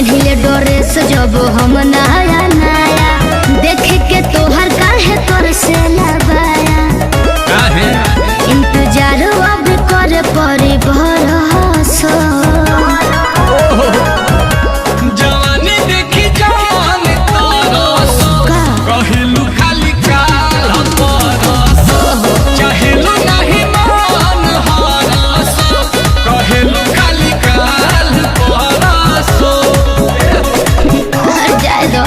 पहले ड्रेस जब हम नया नया देख के तोहर काहे तोर से लगाया इंतजार अब कर पड़ी भरोसा जवानी देखी जान तरस कहिलू खाली काल परस चाहेलू नहीं मन हरस कहिलू खाली काल परस जाए दो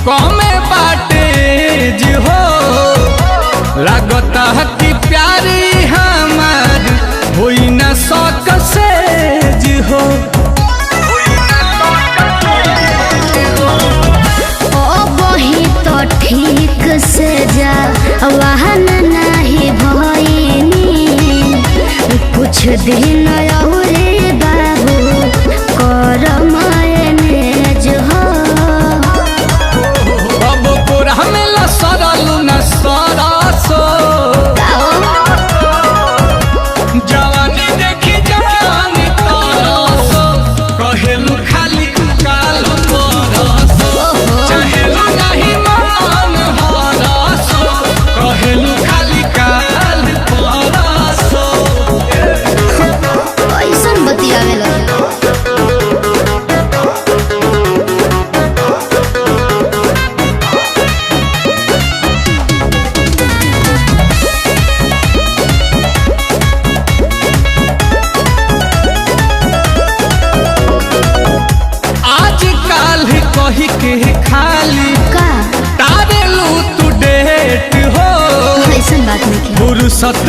कमे बाटे जी हो लगता है कि प्यारी हमार होई न सक से जी हो ओ वही तो ठीक से जा वाहन नहीं भइनी कुछ दिन और बाबू कर मैनेज हो सरलू न सरसो जवानी देखी जानी तरस कहेलू खाली काल परस चाहेलू नहीं मन हरस कहेलू खाली काल परस ऐसन बतियावे लगे कही के खाली का तारेलू तू डेट हो ऐसन बात नहीं फुर्सत